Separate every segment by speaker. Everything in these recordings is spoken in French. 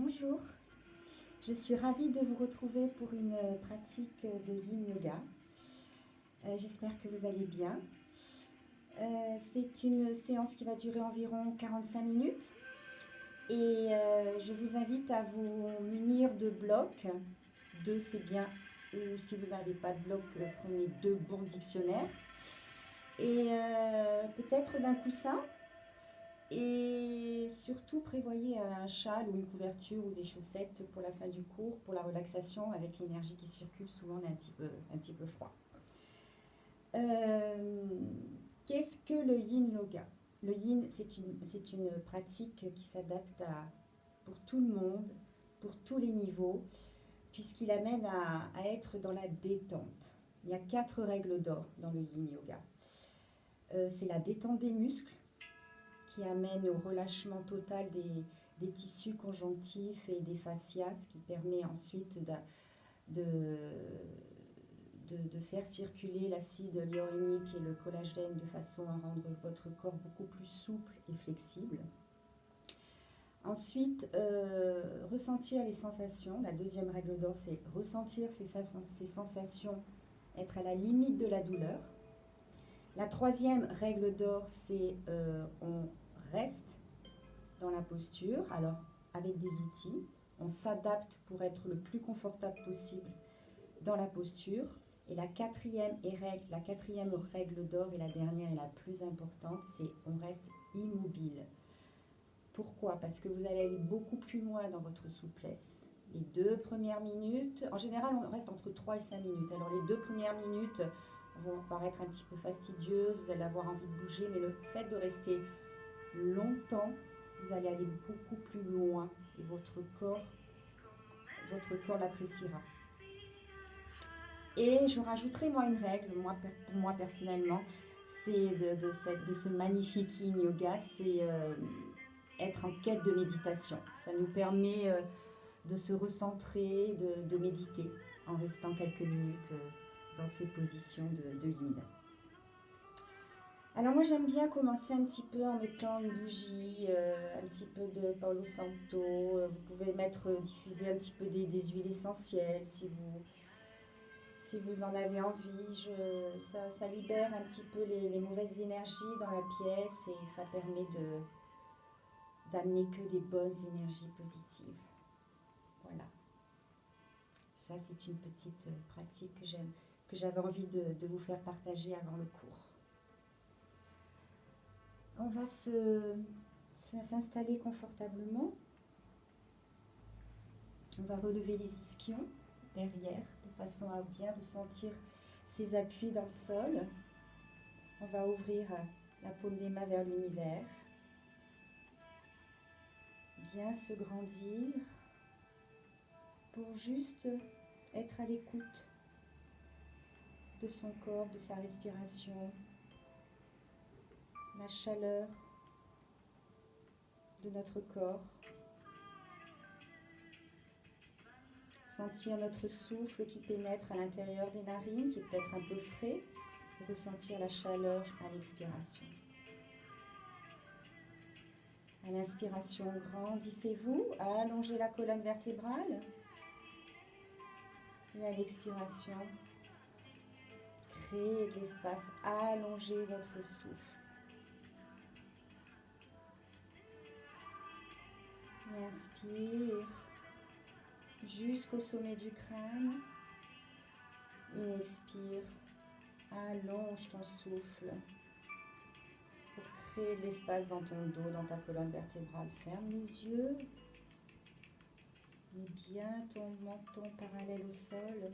Speaker 1: Bonjour, je suis ravie de vous retrouver pour une pratique de Yin Yoga. J'espère que vous allez bien. C'est une séance qui va durer environ 45 minutes et je vous invite à vous munir de blocs. Deux, c'est bien, ou si vous n'avez pas de bloc, prenez deux bons dictionnaires et peut-être d'un coussin. Et surtout, prévoyez un châle ou une couverture ou des chaussettes pour la fin du cours, pour la relaxation. Avec l'énergie qui circule, souvent on est un petit peu froid. Qu'est-ce que le Yin Yoga? Le Yin, c'est une pratique qui s'adapte pour tout le monde, pour tous les niveaux, puisqu'il amène à être dans la détente. Il y a 4 règles d'or dans le Yin Yoga. C'est la détente des muscles, qui amène au relâchement total des tissus conjonctifs et des fascias, ce qui permet ensuite de faire circuler l'acide hyaluronique et le collagène de façon à rendre votre corps beaucoup plus souple et flexible. Ensuite, ressentir les sensations. La deuxième règle d'or, c'est ressentir ces sensations, être à la limite de la douleur. La troisième règle d'or, c'est on reste dans la posture, alors avec des outils, on s'adapte pour être le plus confortable possible dans la posture. Et la quatrième règle d'or et la dernière et la plus importante, c'est on reste immobile. Pourquoi? Parce que vous allez aller beaucoup plus loin dans votre souplesse. Les 2 premières minutes, en général on reste entre 3 et 5 minutes, alors les 2 premières minutes vont paraître un petit peu fastidieuses, vous allez avoir envie de bouger, mais le fait de rester longtemps, vous allez aller beaucoup plus loin et votre corps l'appréciera. Et je rajouterai moi une règle, pour moi personnellement, c'est de ce magnifique Yin Yoga, c'est être en quête de méditation. Ça nous permet de se recentrer, de méditer en restant quelques minutes dans ces positions de Yin. Alors moi j'aime bien commencer un petit peu en mettant une bougie, un petit peu de Palo Santo, vous pouvez diffuser un petit peu des huiles essentielles si vous en avez envie. Ça libère un petit peu les mauvaises énergies dans la pièce et ça permet d'amener que des bonnes énergies positives. Voilà. Ça c'est une petite pratique que j'avais envie de vous faire partager avant le cours. On va s'installer confortablement. On va relever les ischions derrière de façon à bien ressentir ses appuis dans le sol. On va ouvrir la paume des mains vers l'univers. Bien se grandir pour juste être à l'écoute de son corps, de sa respiration, la chaleur de notre corps. Sentir notre souffle qui pénètre à l'intérieur des narines, qui est peut-être un peu frais, et ressentir la chaleur à l'expiration. À l'inspiration, grandissez-vous, allongez la colonne vertébrale. Et à l'expiration, créez de l'espace, allongez votre souffle. Et inspire jusqu'au sommet du crâne. Et expire, allonge ton souffle pour créer de l'espace dans ton dos, dans ta colonne vertébrale. Ferme les yeux. Mets bien ton menton parallèle au sol.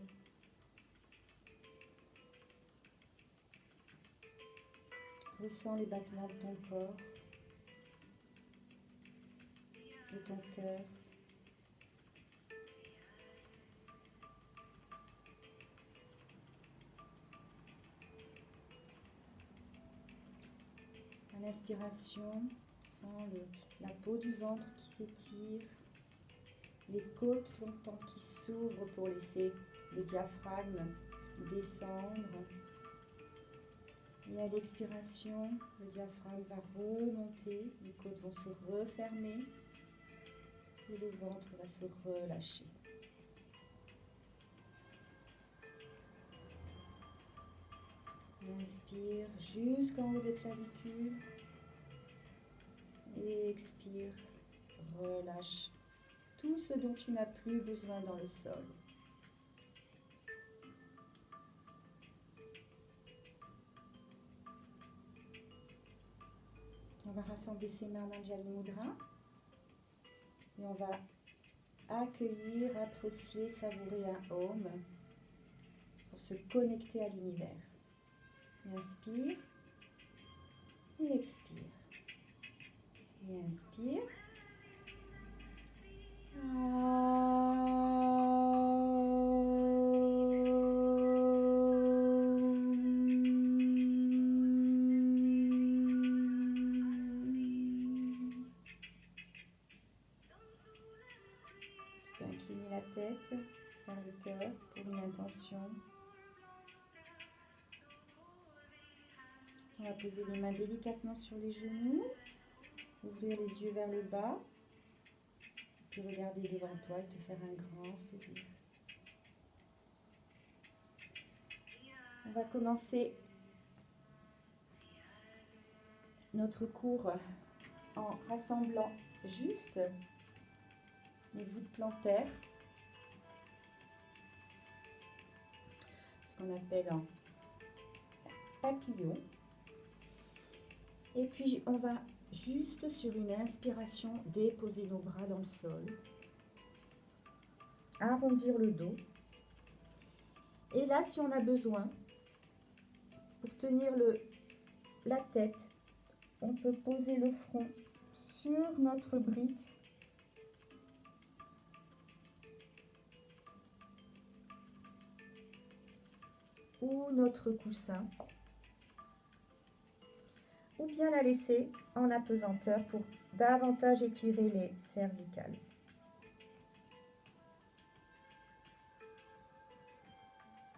Speaker 1: Ressens les battements de ton corps, de ton cœur. À l'inspiration, sens la peau du ventre qui s'étire, les côtes flottantes qui s'ouvrent pour laisser le diaphragme descendre. Et à l'expiration, le diaphragme va remonter, les côtes vont se refermer. Et le ventre va se relâcher. Inspire jusqu'en haut des clavicules. Et expire, relâche tout ce dont tu n'as plus besoin dans le sol. On va rassembler ses mains en Anjali Mudra. Et on va accueillir, apprécier, savourer un Om pour se connecter à l'univers. Inspire et expire. Et inspire. Tu peux incliner la tête vers le cœur pour une intention. On va poser les mains délicatement sur les genoux, ouvrir les yeux vers le bas, puis regarder devant toi et te faire un grand sourire. On va commencer notre cours en rassemblant juste les voûtes plantaires, ce qu'on appelle un papillon. Et puis on va juste sur une inspiration déposer nos bras dans le sol, arrondir le dos. Et là, si on a besoin, pour tenir la tête, on peut poser le front sur notre brique. Ou notre coussin. Ou bien la laisser en apesanteur pour davantage étirer les cervicales.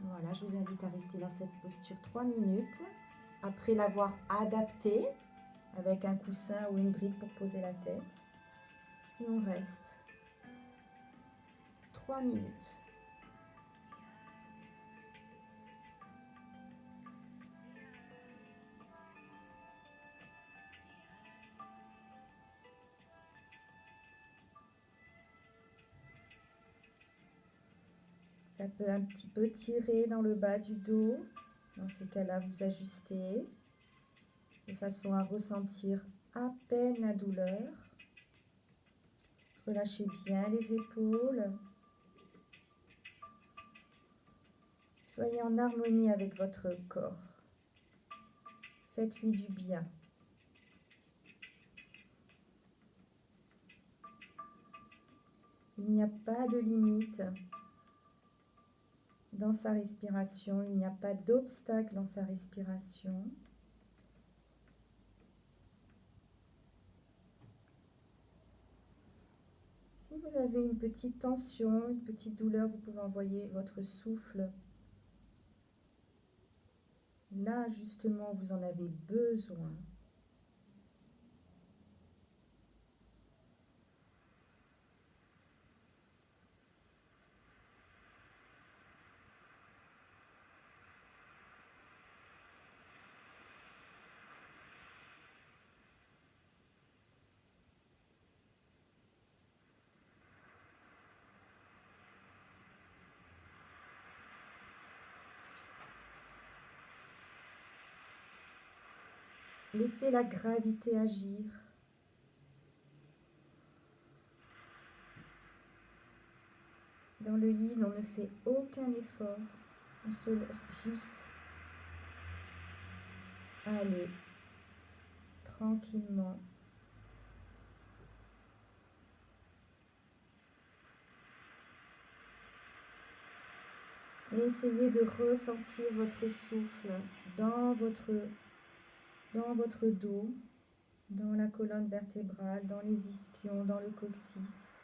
Speaker 1: Voilà, je vous invite à rester dans cette posture 3 minutes. Après l'avoir adapté avec un coussin ou une brique pour poser la tête. Et on reste 3 minutes. Ça peut un petit peu tirer dans le bas du dos. Dans ces cas-là, vous ajustez de façon à ressentir à peine la douleur. Relâchez bien les épaules. Soyez en harmonie avec votre corps. Faites-lui du bien. Il n'y a pas de limite dans sa respiration, il n'y a pas d'obstacle dans sa respiration. Si vous avez une petite tension, une petite douleur, vous pouvez envoyer votre souffle là justement où vous en avez besoin. Laissez la gravité agir. Dans le yin, on ne fait aucun effort. On se laisse juste aller tranquillement. Et essayez de ressentir votre souffle dans votre dos, dans la colonne vertébrale, dans les ischions, dans le coccyx.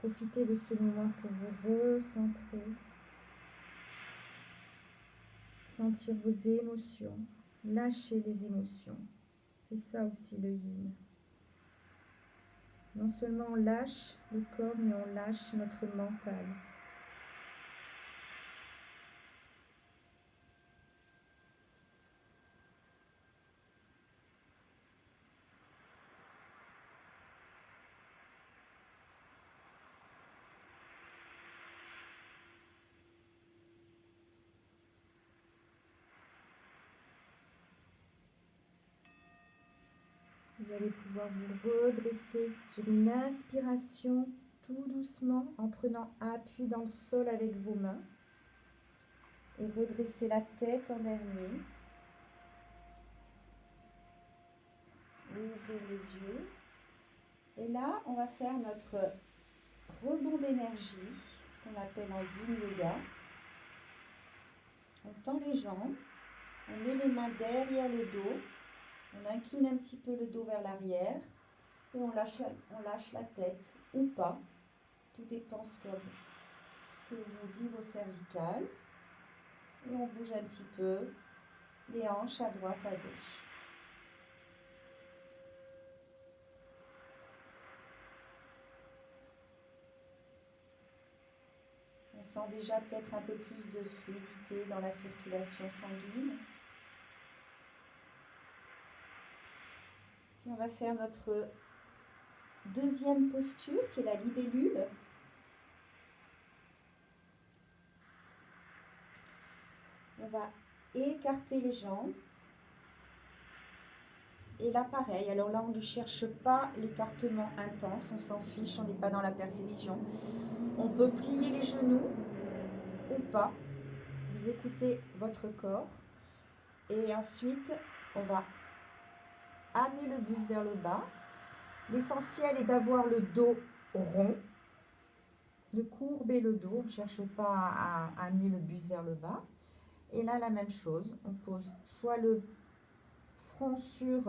Speaker 1: Profitez de ce moment pour vous recentrer, sentir vos émotions, lâcher les émotions. C'est ça aussi le yin. Non seulement on lâche le corps, mais on lâche notre mental. Vous allez pouvoir vous redresser sur une inspiration tout doucement en prenant appui dans le sol avec vos mains et redresser la tête en dernier. Ouvrir les yeux. Et là, on va faire notre rebond d'énergie, ce qu'on appelle en yin yoga. On tend les jambes, on met les mains derrière le dos, on incline un petit peu le dos vers l'arrière et on lâche la tête ou pas. Tout dépend ce que vous dit vos cervicales. Et on bouge un petit peu les hanches à droite, à gauche. On sent déjà peut-être un peu plus de fluidité dans la circulation sanguine. Puis on va faire notre deuxième posture qui est la libellule. On va écarter les jambes. Et là pareil, alors là on ne cherche pas l'écartement intense, on s'en fiche, on n'est pas dans la perfection. On peut plier les genoux ou pas. Vous écoutez votre corps. Et ensuite, on va amener le buste vers le bas. L'essentiel est d'avoir le dos rond, de courber le dos. On ne cherche pas à amener le buste vers le bas. Et là, la même chose. On pose soit le front sur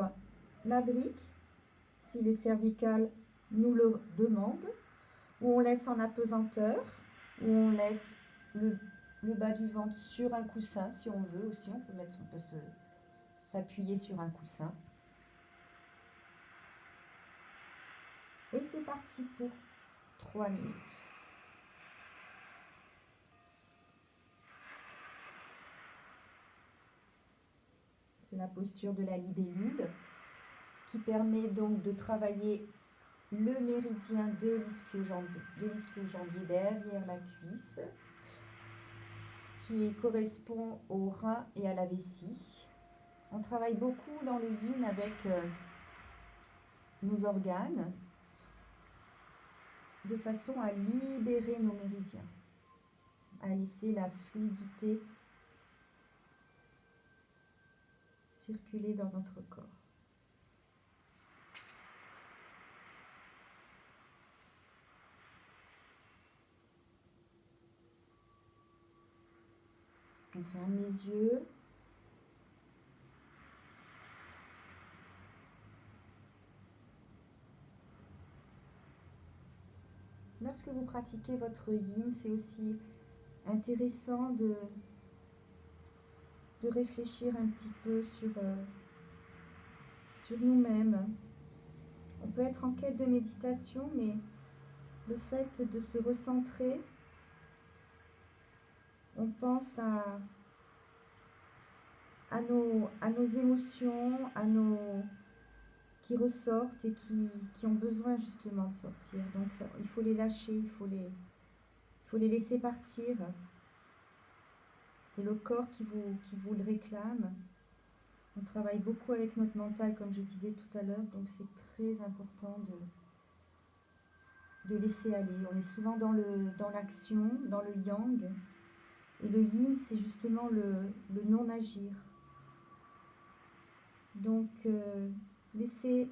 Speaker 1: la brique, si les cervicales nous le demandent, ou on laisse en apesanteur, ou on laisse le bas du ventre sur un coussin, si on veut aussi. On peut s'appuyer sur un coussin. Et c'est parti pour 3 minutes. C'est la posture de la libellule qui permet donc de travailler le méridien de l'ischio-jambier derrière la cuisse, qui correspond au rein et à la vessie. On travaille beaucoup dans le yin avec nos organes, de façon à libérer nos méridiens, à laisser la fluidité circuler dans notre corps. On ferme les yeux. Lorsque vous pratiquez votre yin, c'est aussi intéressant de réfléchir un petit peu sur nous-mêmes. On peut être en quête de méditation, mais le fait de se recentrer, on pense à nos émotions, qui ressortent et qui ont besoin justement de sortir. Donc il faut les lâcher, il faut les laisser partir. C'est le corps qui vous le réclame. On travaille beaucoup avec notre mental, comme je disais tout à l'heure, donc c'est très important de laisser aller. On est souvent dans l'action, dans le yang, et le yin, c'est justement le non-agir. Donc, laissez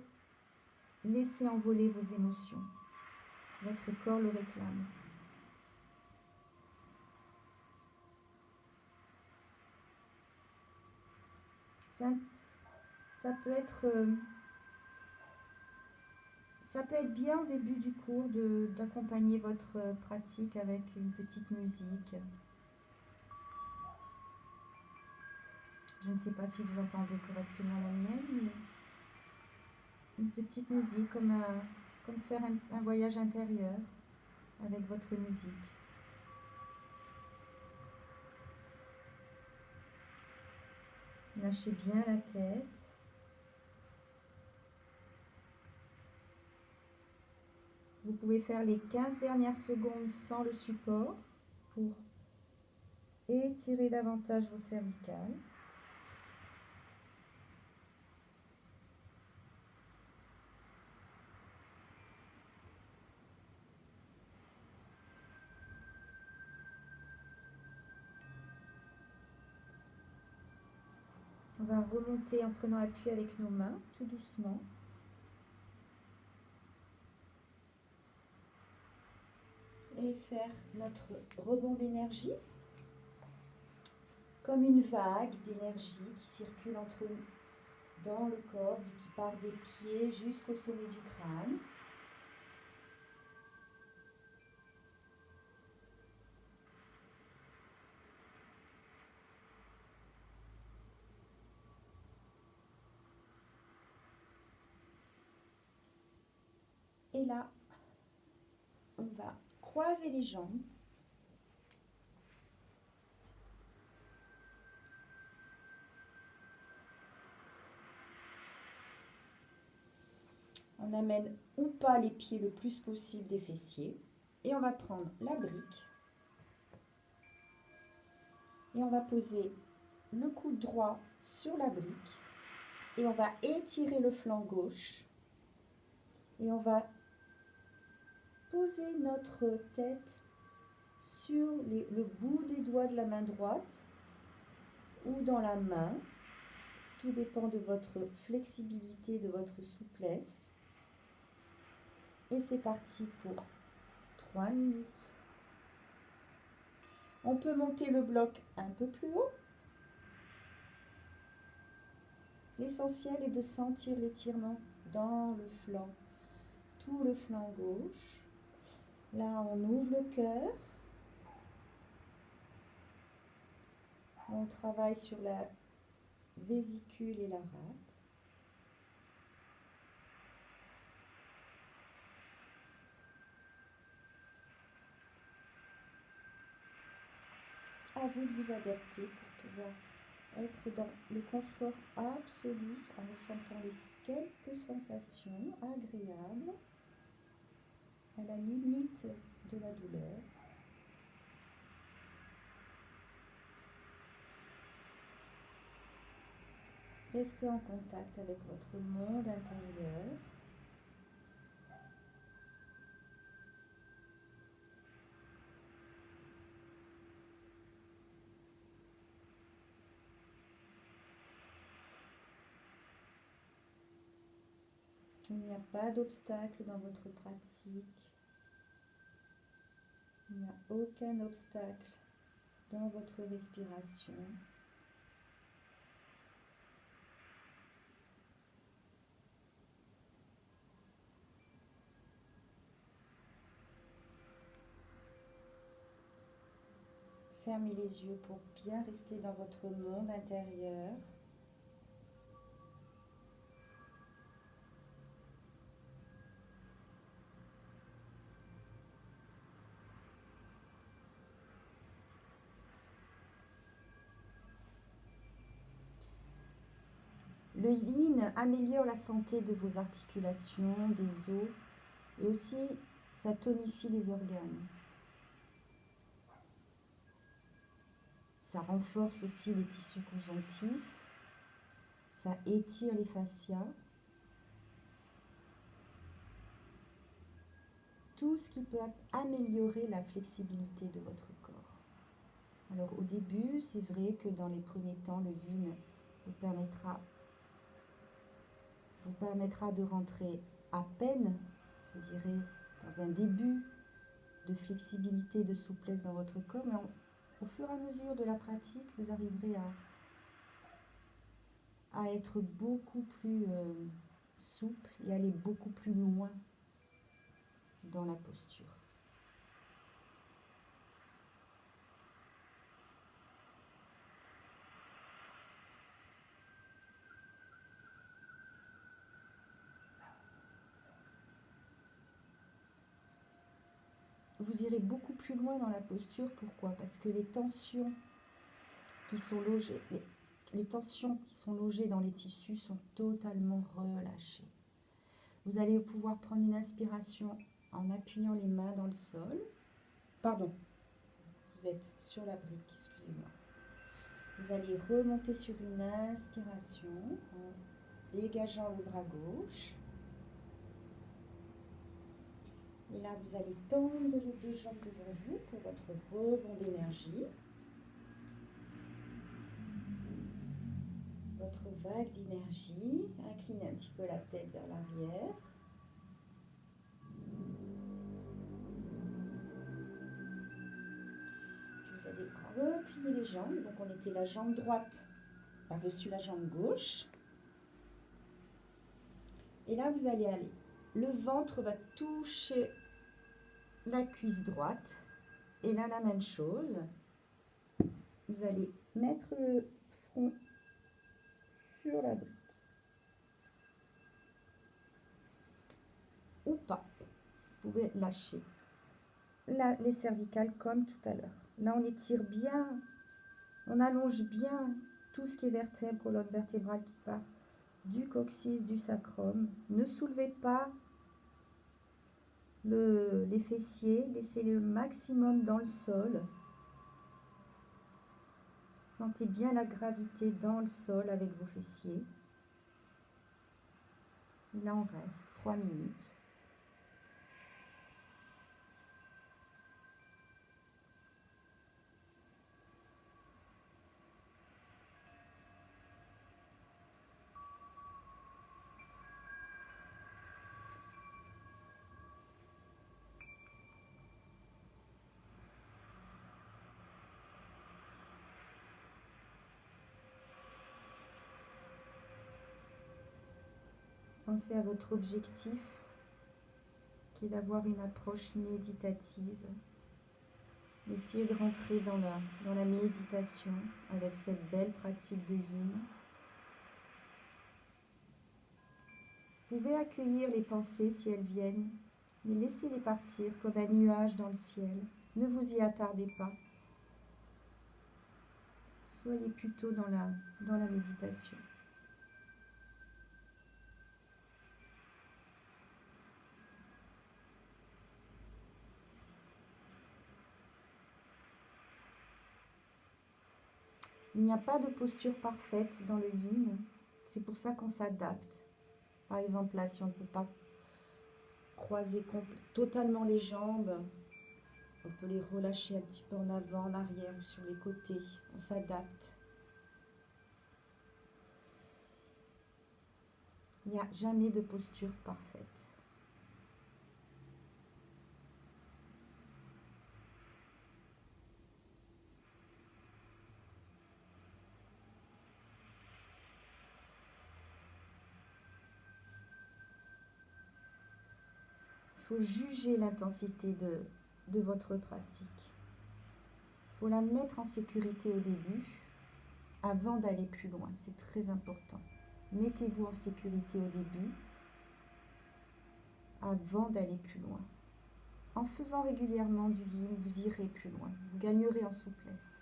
Speaker 1: envoler vos émotions. Votre corps le réclame. Ça peut être bien au début du cours d'accompagner votre pratique avec une petite musique. Je ne sais pas si vous entendez correctement la mienne, mais une petite musique comme faire un voyage intérieur avec votre musique. Lâchez bien la tête. Vous pouvez faire les 15 dernières secondes sans le support pour étirer davantage vos cervicales. On va remonter en prenant appui avec nos mains, tout doucement. Et faire notre rebond d'énergie comme une vague d'énergie qui circule entre nous dans le corps, qui part des pieds jusqu'au sommet du crâne. Et là, on va croiser les jambes. On amène ou pas les pieds le plus possible des fessiers. Et on va prendre la brique. Et on va poser le coude droit sur la brique. Et on va étirer le flanc gauche. Et on va poser notre tête sur le bout des doigts de la main droite ou dans la main. Tout dépend de votre flexibilité, de votre souplesse. Et c'est parti pour 3 minutes. On peut monter le bloc un peu plus haut. L'essentiel est de sentir l'étirement dans le flanc, tout le flanc gauche. Là, on ouvre le cœur. On travaille sur la vésicule et la rate. À vous de vous adapter pour pouvoir être dans le confort absolu en ressentant quelques sensations agréables à la limite de la douleur. Restez en contact avec votre monde intérieur. Il n'y a pas d'obstacle dans votre pratique. Il n'y a aucun obstacle dans votre respiration. Fermez les yeux pour bien rester dans votre monde intérieur. Le yin améliore la santé de vos articulations, des os, et aussi ça tonifie les organes. Ça renforce aussi les tissus conjonctifs, ça étire les fascias. Tout ce qui peut améliorer la flexibilité de votre corps. Alors au début, c'est vrai que dans les premiers temps, le yin vous permettra de rentrer à peine, je dirais, dans un début de flexibilité, de souplesse dans votre corps, mais au fur et à mesure de la pratique, vous arriverez à être beaucoup plus souple et aller beaucoup plus loin dans la posture. Vous irez beaucoup plus loin dans la posture. Pourquoi? Parce que les tensions qui sont logées, les tensions qui sont logées dans les tissus sont totalement relâchées. Vous allez pouvoir prendre une inspiration en appuyant les mains dans le sol. Pardon, vous êtes sur la brique, excusez-moi. Vous allez remonter sur une inspiration en dégageant le bras gauche. Et là, vous allez tendre les deux jambes devant vous pour votre rebond d'énergie. Votre vague d'énergie. Inclinez un petit peu la tête vers l'arrière. Vous allez replier les jambes. Donc, on était la jambe droite par-dessus la jambe gauche. Et là, vous allez aller. Le ventre va toucher la cuisse droite. Et là, la même chose. Vous allez mettre le front sur la brique. Ou pas. Vous pouvez lâcher. Là, les cervicales comme tout à l'heure. Là, on étire bien. On allonge bien tout ce qui est vertèbre, colonne vertébrale qui part du coccyx, du sacrum. Ne soulevez pas les fessiers. Laissez le maximum dans le sol. Sentez bien la gravité dans le sol avec vos fessiers. Et là, on reste 3 minutes. Pensez à votre objectif, qui est d'avoir une approche méditative. Essayez de rentrer dans la méditation avec cette belle pratique de yin. Vous pouvez accueillir les pensées si elles viennent, mais laissez-les partir comme un nuage dans le ciel. Ne vous y attardez pas. Soyez plutôt dans la méditation. Il n'y a pas de posture parfaite dans le yin. C'est pour ça qu'on s'adapte. Par exemple, là, si on ne peut pas croiser totalement les jambes, on peut les relâcher un petit peu en avant, en arrière ou sur les côtés. On s'adapte. Il n'y a jamais de posture parfaite. Il faut juger l'intensité de votre pratique. Il faut la mettre en sécurité au début avant d'aller plus loin. C'est très important. Mettez-vous en sécurité au début avant d'aller plus loin. En faisant régulièrement du yin, vous irez plus loin. Vous gagnerez en souplesse.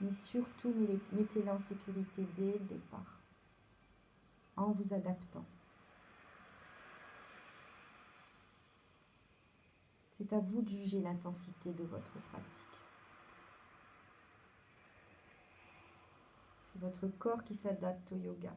Speaker 1: Mais surtout, mettez-la en sécurité dès le départ, en vous adaptant. C'est à vous de juger l'intensité de votre pratique. C'est votre corps qui s'adapte au yoga.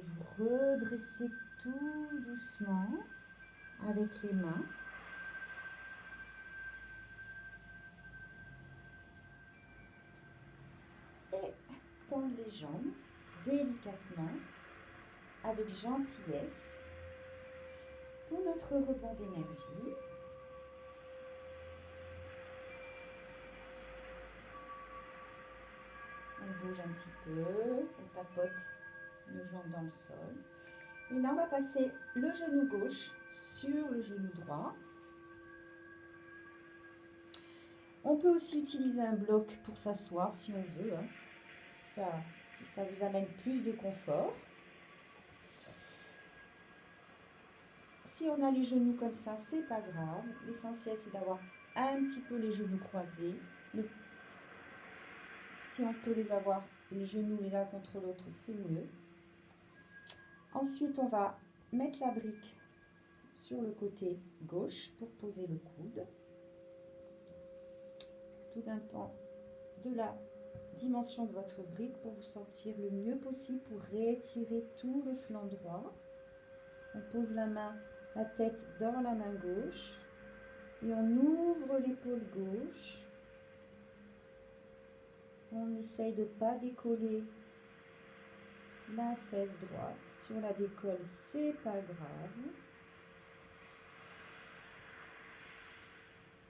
Speaker 1: allez vous redresser tout doucement avec les mains. Et tendre les jambes délicatement, avec gentillesse, pour notre rebond d'énergie. On bouge un petit peu, on tapote nos jambes dans le sol. Et là, on va passer le genou gauche sur le genou droit. On peut aussi utiliser un bloc pour s'asseoir si on veut, hein, si ça vous amène plus de confort. Si on a les genoux comme ça, c'est pas grave. L'essentiel, c'est d'avoir un petit peu les genoux croisés. Si on peut les avoir, les genoux les uns contre l'autre, c'est mieux. Ensuite, on va mettre la brique sur le côté gauche pour poser le coude. Tout dépend de la dimension de votre brique pour vous sentir le mieux possible pour réétirer tout le flanc droit. On pose la tête dans la main gauche et on ouvre l'épaule gauche. On essaye de ne pas décoller la fesse droite. Si on la décolle, c'est pas grave.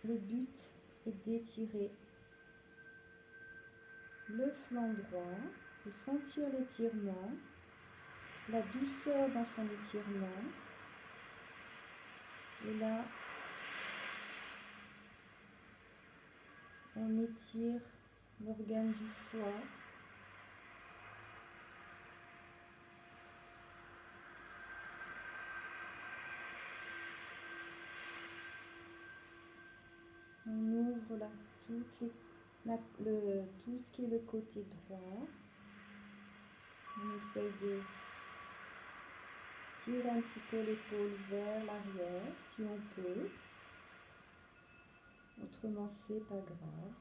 Speaker 1: Le but est d'étirer le flanc droit, de sentir l'étirement, la douceur dans son étirement. Et là, on étire l'organe du foie. On ouvre tout ce qui est le côté droit. On essaye de tirer un petit peu l'épaule vers l'arrière si on peut. Autrement, c'est pas grave.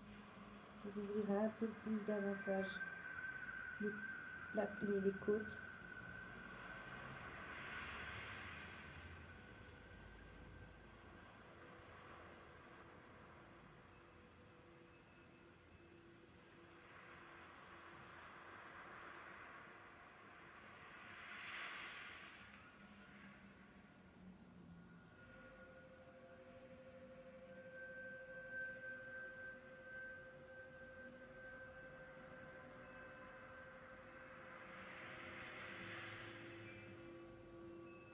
Speaker 1: Pour ouvrir un peu plus davantage les côtes.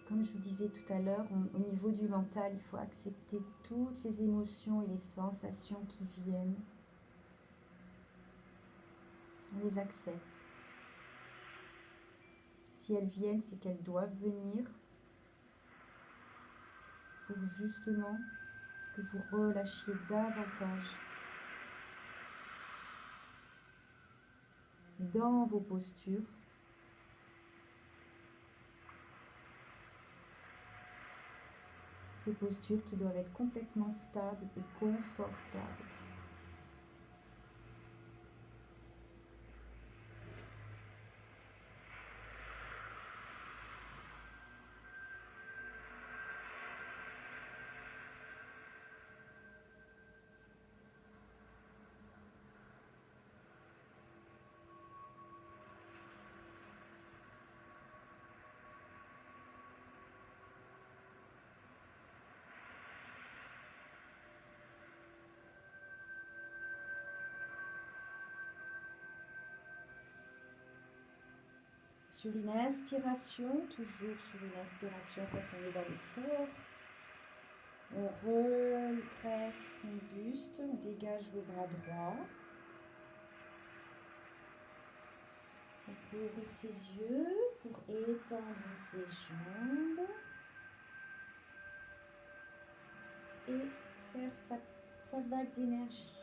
Speaker 1: Comme je vous disais tout à l'heure, au niveau du mental, il faut accepter toutes les émotions et les sensations qui viennent. On les accepte. Si elles viennent, c'est qu'elles doivent venir pour justement que vous relâchiez davantage dans vos postures. Ces postures qui doivent être complètement stables et confortables. Sur une inspiration, toujours sur une inspiration quand on est dans l'effort, on redresse son buste, on dégage le bras droit. On peut ouvrir ses yeux pour étendre ses jambes et faire sa vague d'énergie.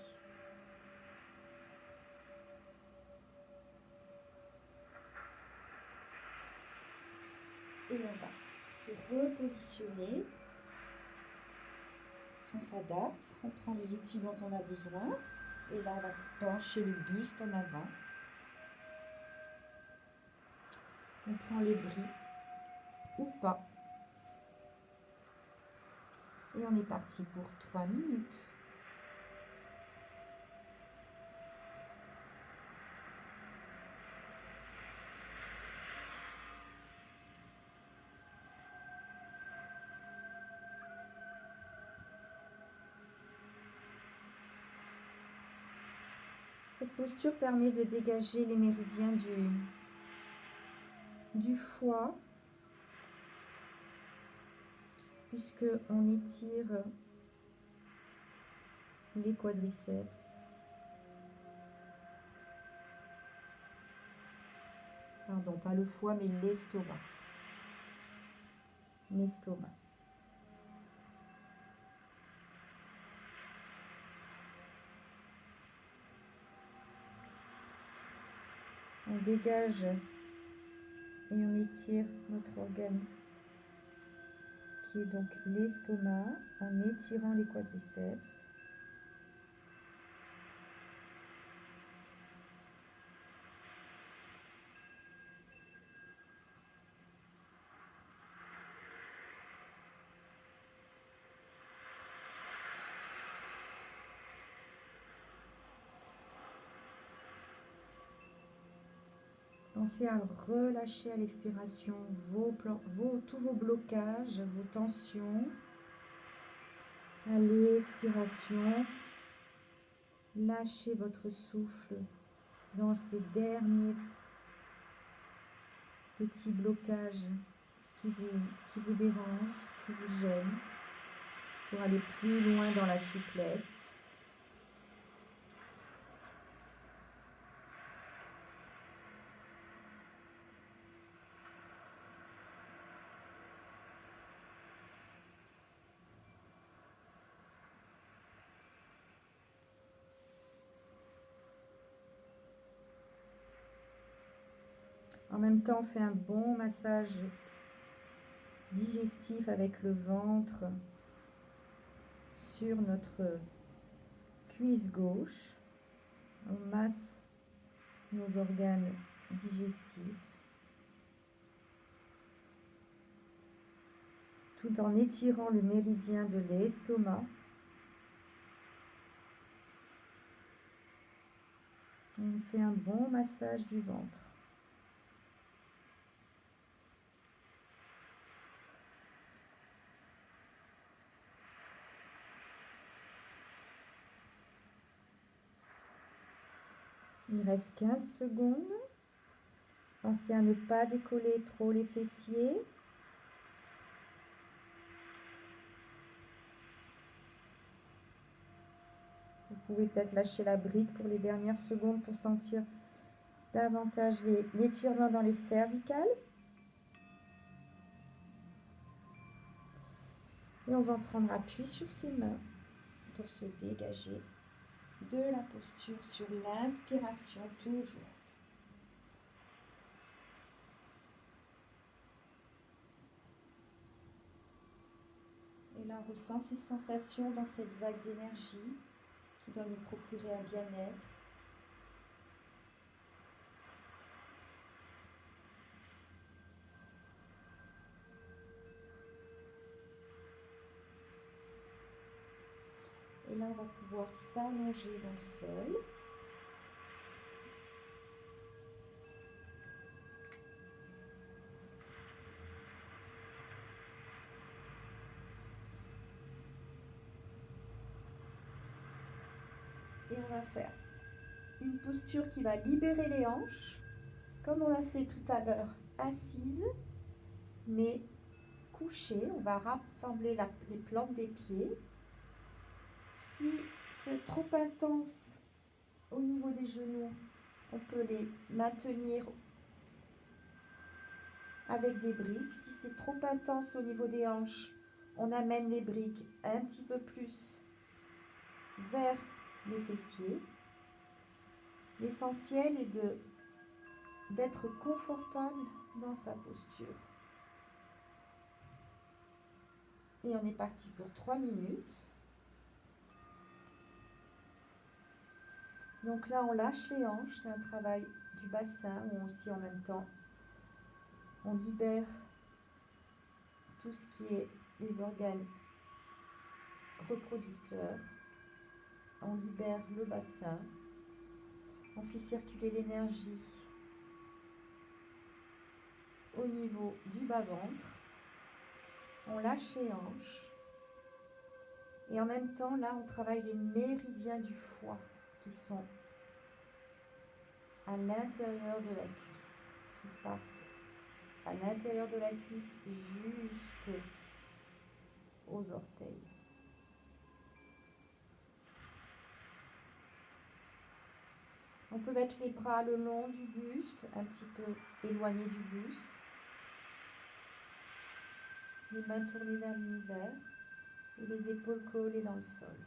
Speaker 1: Et on va se repositionner. On s'adapte, on prend les outils dont on a besoin. Et là, on va pencher le buste en avant. On prend les briques ou pas. Et on est parti pour 3 minutes. Cette posture permet de dégager les méridiens du foie, puisque on étire les quadriceps. Pardon, pas le foie, mais l'estomac. L'estomac. On dégage et on étire notre organe qui est donc l'estomac en étirant les quadriceps. Pensez à relâcher à l'expiration tous vos blocages, vos tensions. À l'expiration, lâchez votre souffle dans ces derniers petits blocages qui vous dérangent, qui vous gênent, pour aller plus loin dans la souplesse. En même temps, on fait un bon massage digestif avec le ventre sur notre cuisse gauche. On masse nos organes digestifs tout en étirant le méridien de l'estomac. On fait un bon massage du ventre. Il reste 15 secondes. Pensez à ne pas décoller trop les fessiers. Vous pouvez peut-être lâcher la brique pour les dernières secondes pour sentir davantage l'étirement dans les cervicales. Et on va prendre appui sur ses mains pour se dégager de la posture sur l'inspiration toujours. Et là, on ressent ces sensations dans cette vague d'énergie qui doit nous procurer un bien-être. Et là, on va pouvoir s'allonger dans le sol. Et on va faire une posture qui va libérer les hanches, comme on l'a fait tout à l'heure, assise, mais couchée. On va rassembler les plantes des pieds. Si c'est trop intense au niveau des genoux, on peut les maintenir avec des briques. Si c'est trop intense au niveau des hanches, on amène les briques un petit peu plus vers les fessiers. L'essentiel est d'être confortable dans sa posture. Et on est parti pour 3 minutes. Donc là, on lâche les hanches, c'est un travail du bassin où aussi en même temps On libère tout ce qui est les organes reproducteurs. On libère le bassin. On fait circuler l'énergie au niveau du bas-ventre. On lâche les hanches. Et en même temps, là, on travaille les méridiens du foie qui sont à l'intérieur de la cuisse, qui partent à l'intérieur de la cuisse jusqu'aux orteils. On peut mettre les bras le long du buste, un petit peu éloignés du buste. Les mains tournées vers l'univers et les épaules collées dans le sol.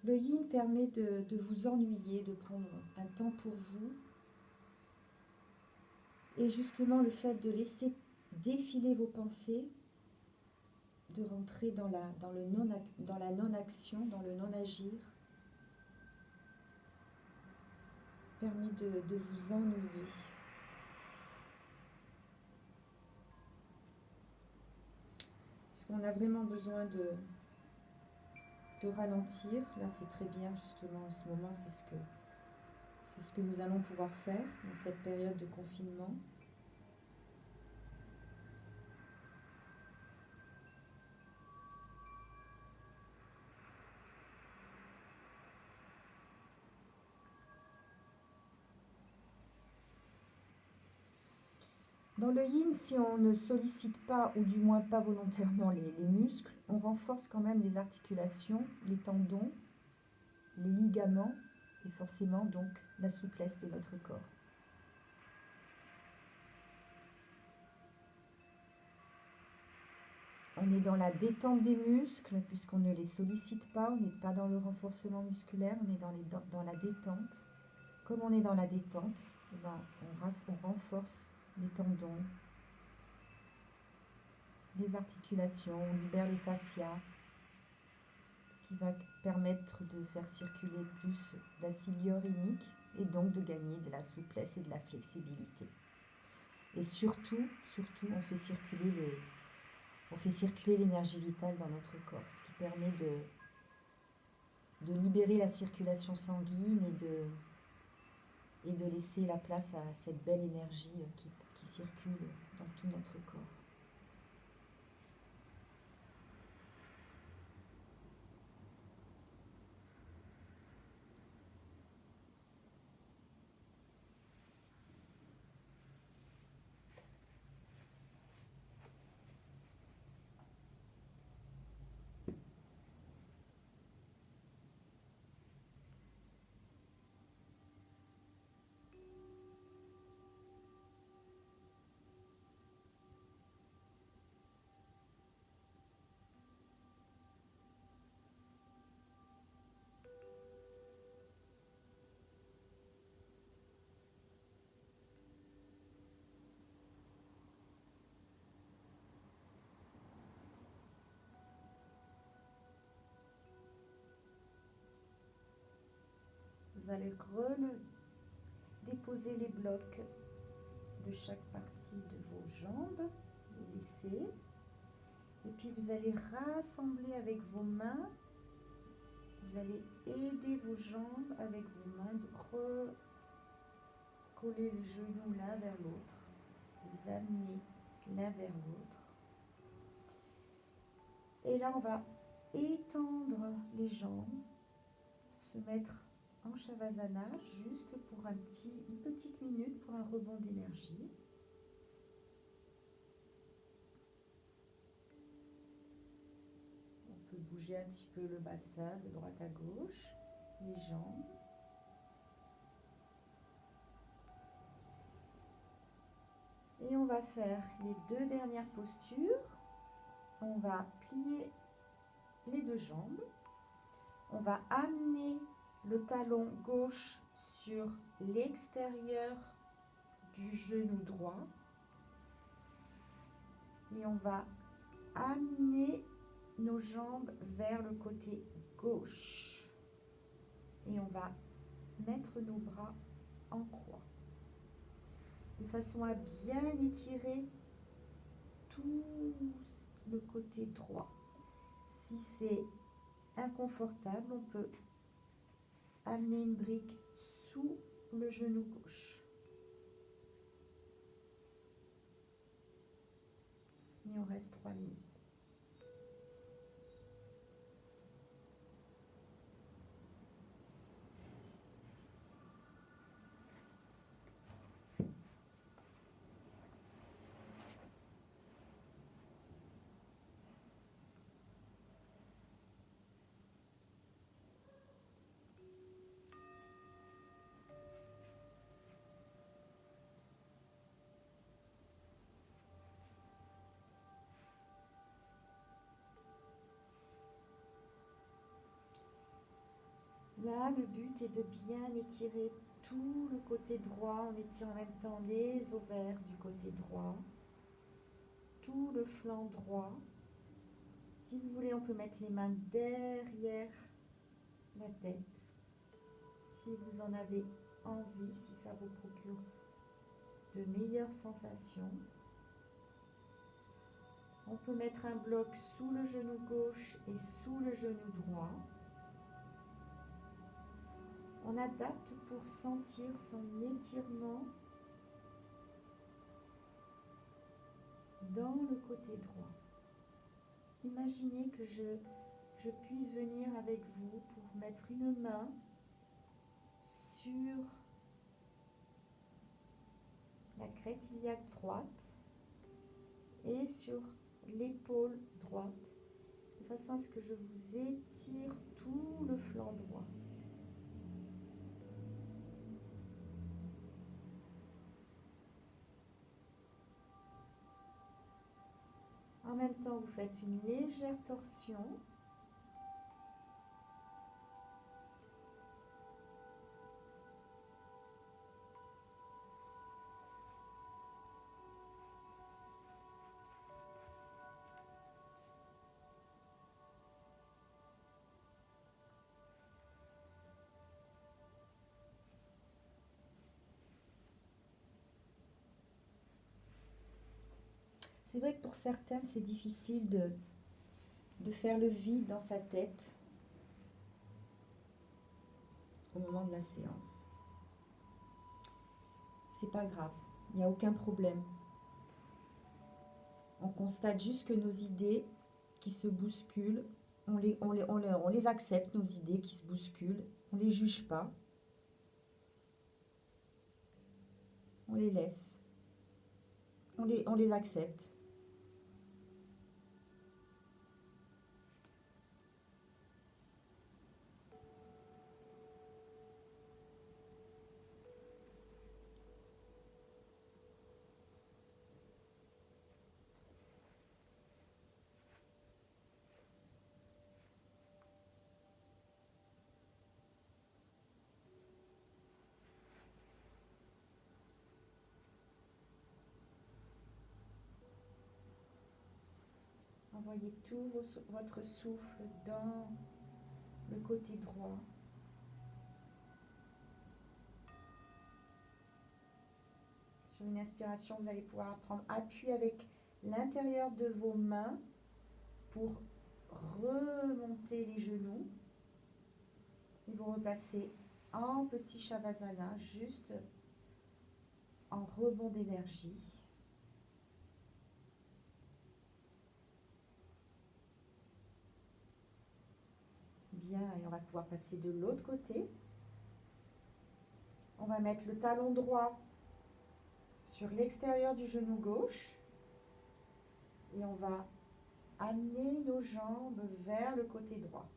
Speaker 1: Le yin permet de vous ennuyer, de prendre un temps pour vous. Et justement, le fait de laisser défiler vos pensées, de rentrer dans la non-action, dans le non-agir, permet de vous ennuyer. Parce qu'on a vraiment besoin de ralentir. Là, c'est très bien, justement, en ce moment, c'est ce que nous allons pouvoir faire dans cette période de confinement. Dans le yin, si on ne sollicite pas, ou du moins pas volontairement, les muscles, on renforce quand même les articulations, les tendons, les ligaments, et forcément donc la souplesse de notre corps. On est dans la détente des muscles, puisqu'on ne les sollicite pas, on n'est pas dans le renforcement musculaire, on est dans la détente. Comme on est dans la détente, on renforce les tendons, les articulations, on libère les fascias, ce qui va permettre de faire circuler plus d'acide hyaluronique et donc de gagner de la souplesse et de la flexibilité. Et surtout, on fait circuler l'énergie vitale dans notre corps, ce qui permet de libérer la circulation sanguine et de laisser la place à cette belle énergie qui circule dans tout notre corps. Vous allez déposer les blocs de chaque partie de vos jambes, les laisser. Et puis vous allez rassembler avec vos mains. Vous allez aider vos jambes avec vos mains, coller les genoux l'un vers l'autre, les amener l'un vers l'autre. Et là, on va étendre les jambes, se mettre en Shavasana, juste pour une petite minute pour un rebond d'énergie. On peut bouger un petit peu le bassin de droite à gauche, les jambes. Et on va faire les deux dernières postures. On va plier les deux jambes. On va amener le talon gauche sur l'extérieur du genou droit. Et on va amener nos jambes vers le côté gauche. Et on va mettre nos bras en croix. De façon à bien étirer tout le côté droit. Si c'est inconfortable, on peut amener une brique sous le genou gauche. Et on reste 3 minutes. Là, le but est de bien étirer tout le côté droit. On étire en même temps les ovaires du côté droit, tout le flanc droit. Si vous voulez, on peut mettre les mains derrière la tête. Si vous en avez envie, si ça vous procure de meilleures sensations. On peut mettre un bloc sous le genou gauche et sous le genou droit. On adapte pour sentir son étirement dans le côté droit. Imaginez que je puisse venir avec vous pour mettre une main sur la crête iliaque droite et sur l'épaule droite, de façon à ce que je vous étire tout le flanc droit. En même temps, vous faites une légère torsion. C'est vrai que pour certaines, c'est difficile de faire le vide dans sa tête au moment de la séance. C'est pas grave, il n'y a aucun problème. On constate juste que nos idées qui se bousculent, on les accepte, nos idées qui se bousculent, on ne les juge pas, on les laisse, on les accepte. Envoyez tout votre souffle dans le côté droit. Sur une inspiration, vous allez pouvoir prendre appui avec l'intérieur de vos mains pour remonter les genoux et vous replacer en petit Shavasana, juste en rebond d'énergie. Bien, et on va pouvoir passer de l'autre côté. On va mettre le talon droit sur l'extérieur du genou gauche et on va amener nos jambes vers le côté droit.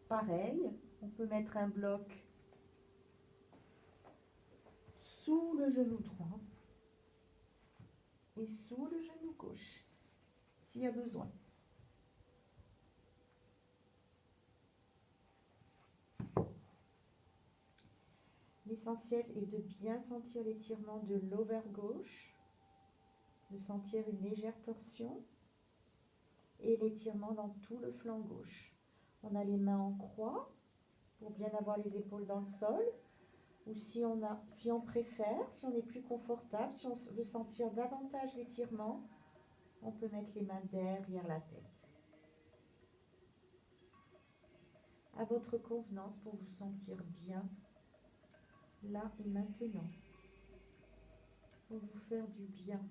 Speaker 1: Pareil, on peut mettre un bloc sous le genou droit
Speaker 2: et sous le genou gauche, s'il y a besoin. L'essentiel est de bien sentir l'étirement de l'ovaire gauche, de sentir une légère torsion et l'étirement dans tout le flanc gauche. On a les mains en croix pour bien avoir les épaules dans le sol, ou si on préfère, si on est plus confortable, si on veut sentir davantage l'étirement, on peut mettre les mains derrière la tête. À votre convenance pour vous sentir bien là et maintenant, pour vous faire du bien.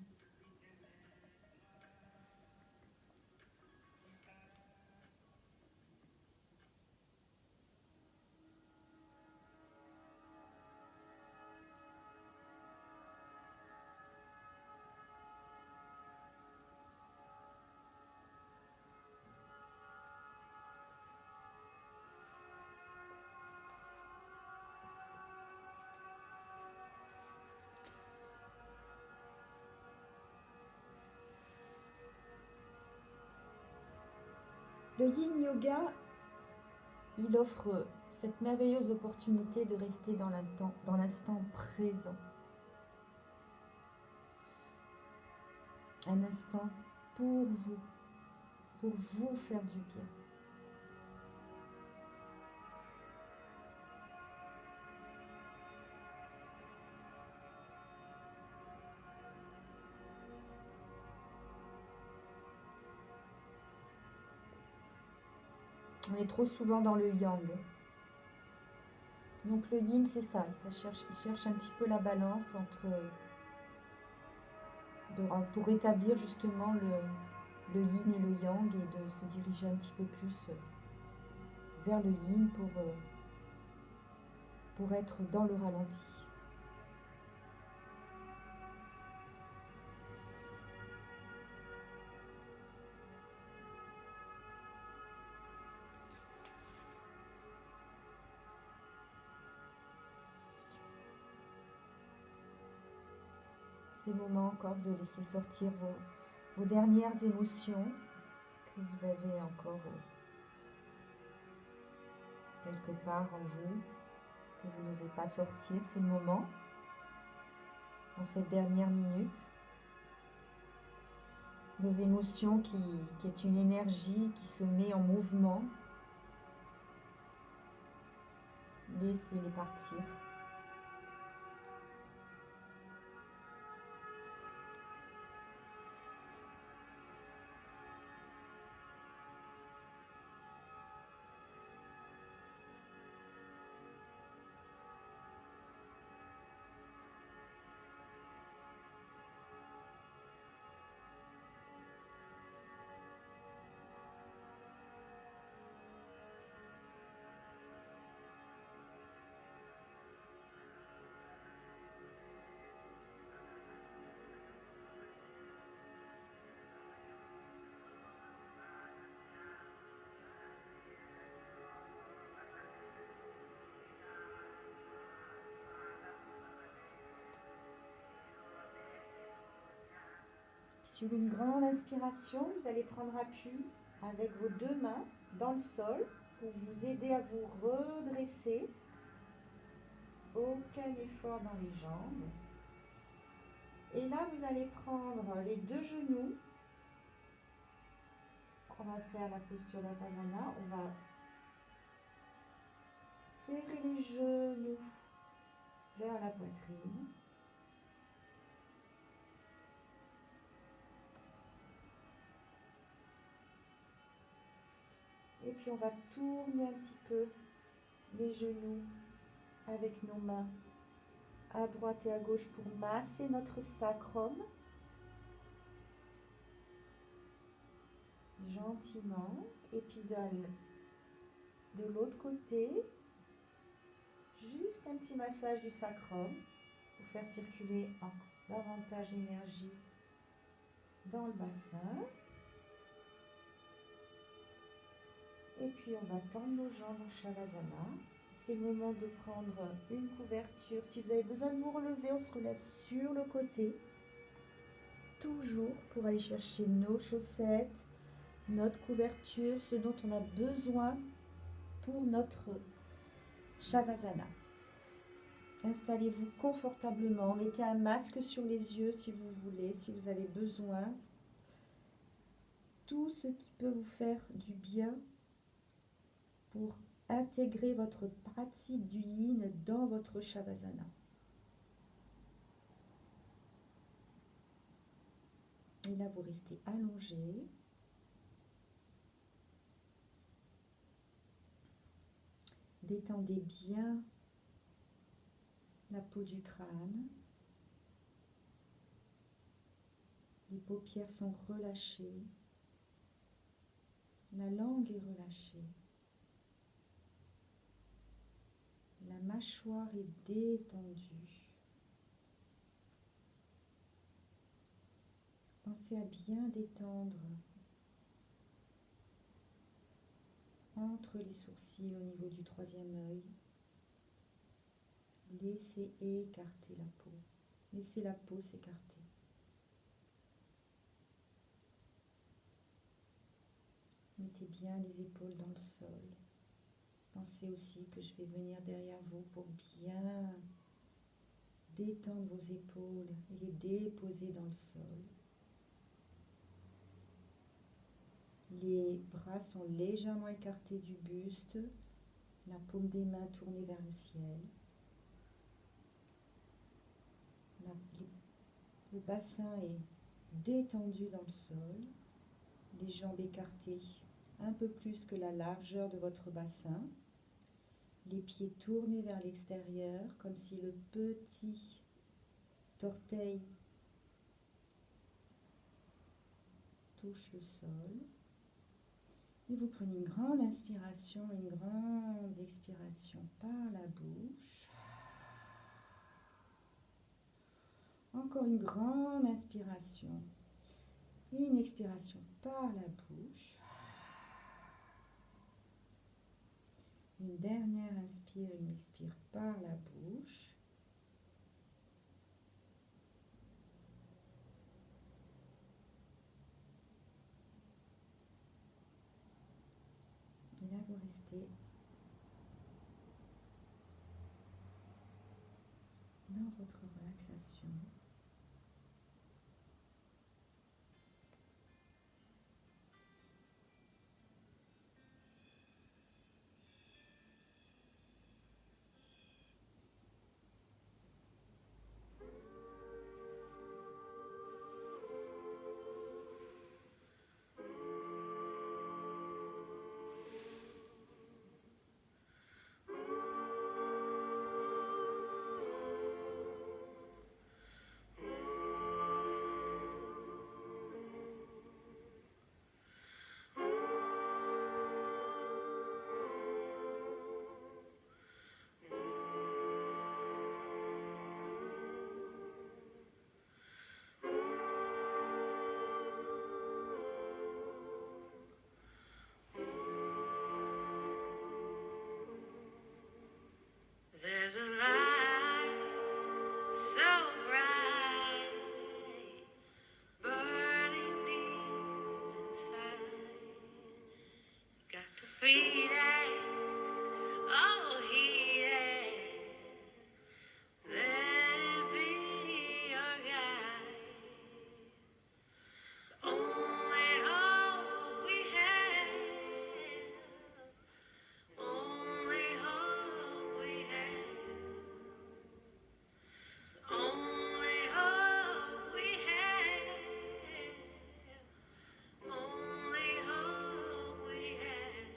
Speaker 2: Le Yin Yoga, il offre cette merveilleuse opportunité de rester dans l'instant présent. Un instant pour vous faire du bien. On est trop souvent dans le yang. Donc le yin, c'est ça. Il cherche un petit peu la balance pour rétablir justement le yin et le yang et de se diriger un petit peu plus vers le yin pour être dans le ralenti. Ces moments encore de laisser sortir vos dernières émotions que vous avez encore quelque part en vous, que vous n'osez pas sortir. C'est le moment, dans cette dernière minute. Nos émotions qui est une énergie qui se met en mouvement. Laissez-les partir. Sur une grande inspiration, vous allez prendre appui avec vos deux mains dans le sol pour vous aider à vous redresser. Aucun effort dans les jambes. Et là, vous allez prendre les deux genoux. On va faire la posture d'Apasana. On va serrer les genoux vers la poitrine. Et puis on va tourner un petit peu les genoux avec nos mains à droite et à gauche pour masser notre sacrum. Gentiment. Et puis de l'autre côté, juste un petit massage du sacrum pour faire circuler davantage d'énergie dans le bassin. Et puis on va tendre nos jambes en Shavasana. C'est le moment de prendre une couverture. Si vous avez besoin de vous relever, on se relève sur le côté. toujours pour aller chercher nos chaussettes, notre couverture, ce dont on a besoin pour notre Shavasana. Installez-vous confortablement, mettez un masque sur les yeux si vous voulez, si vous avez besoin. Tout ce qui peut vous faire du bien pour intégrer votre pratique du yin dans votre Shavasana. Et là, vous restez allongé. Détendez bien la peau du crâne. Les paupières sont relâchées. La langue est relâchée. La mâchoire est détendue. Pensez à bien détendre entre les sourcils au niveau du troisième œil. Laissez écarter la peau. Laissez la peau s'écarter. Mettez bien les épaules dans le sol. Pensez aussi que je vais venir derrière vous pour bien détendre vos épaules et les déposer dans le sol. Les bras sont légèrement écartés du buste, la paume des mains tournée vers le ciel. Le bassin est détendu dans le sol, les jambes écartées un peu plus que la largeur de votre bassin, les pieds tournés vers l'extérieur comme si le petit orteil touche le sol. Et vous prenez une grande inspiration, une grande expiration par la bouche. Encore une grande inspiration et une expiration par la bouche. Une dernière inspire, une expire par la bouche. Et là, vous restez dans votre relaxation.
Speaker 3: There's a light so bright, burning deep inside. Got to feed it, oh heat it. Let it be your guide. The only hope we have. Only hope we have. Only hope we have. Only hope we have.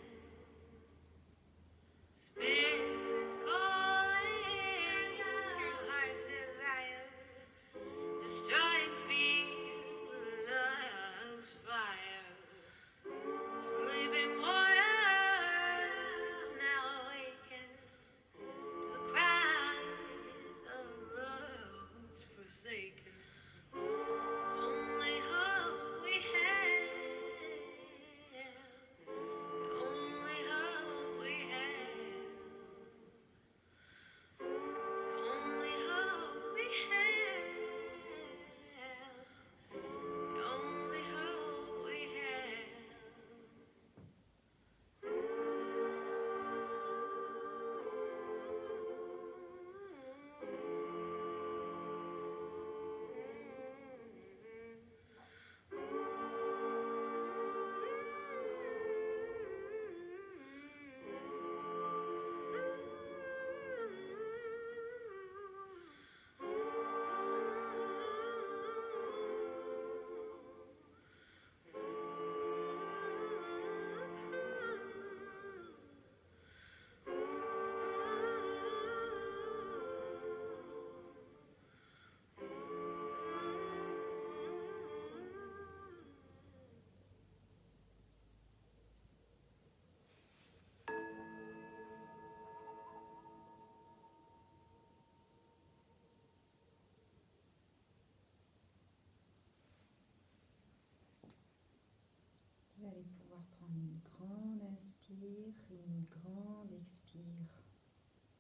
Speaker 1: prendre une grande inspire et une grande expire.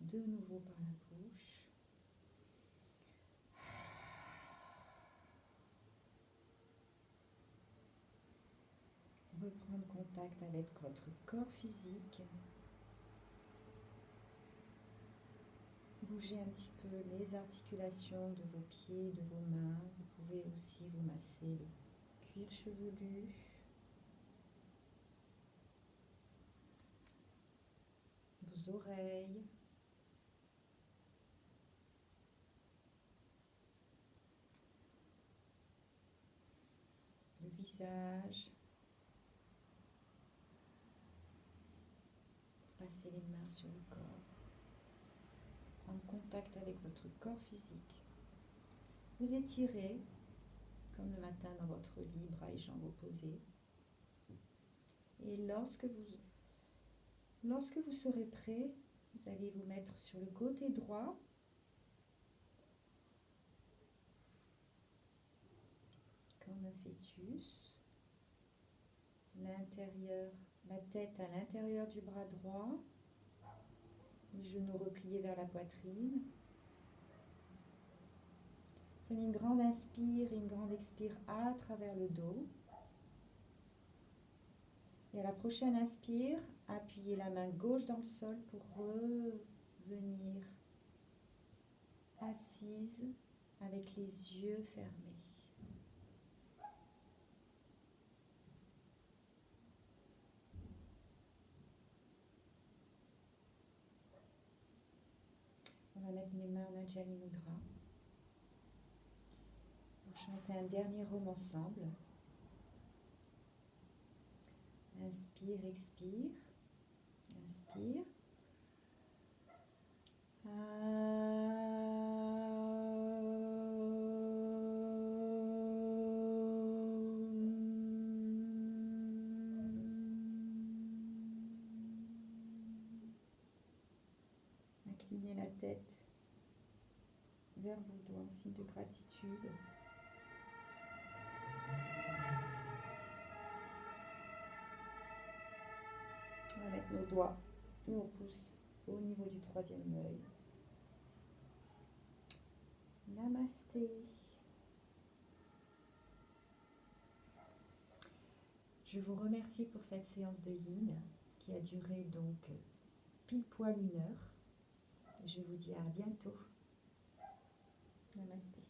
Speaker 1: De nouveau par la bouche. Reprendre contact avec votre corps physique. Bougez un petit peu les articulations de vos pieds, de vos mains. Vous pouvez aussi vous masser le cuir chevelu. Vos oreilles. Le visage. Passez les mains sur le corps. En contact avec votre corps physique. Vous étirez, comme le matin dans votre lit, bras et jambes opposés. Et lorsque vous serez prêt, vous allez vous mettre sur le côté droit. Comme un fœtus. La tête à l'intérieur du bras droit. Les genoux repliés vers la poitrine. Prenez une grande inspire et une grande expire à travers le dos. Et à la prochaine inspire, appuyez la main gauche dans le sol pour revenir assise avec les yeux fermés. On va mettre les mains en Anjali Mudra pour chanter un dernier rôme ensemble. Inspire, expire. Inspire. Inclinez la tête vers vos doigts en signe de gratitude. On va mettre nos doigts, nos pouces au niveau du troisième œil. Namasté. Je vous remercie pour cette séance de yin qui a duré donc pile poil 1 heure. Je vous dis à bientôt. Namasté.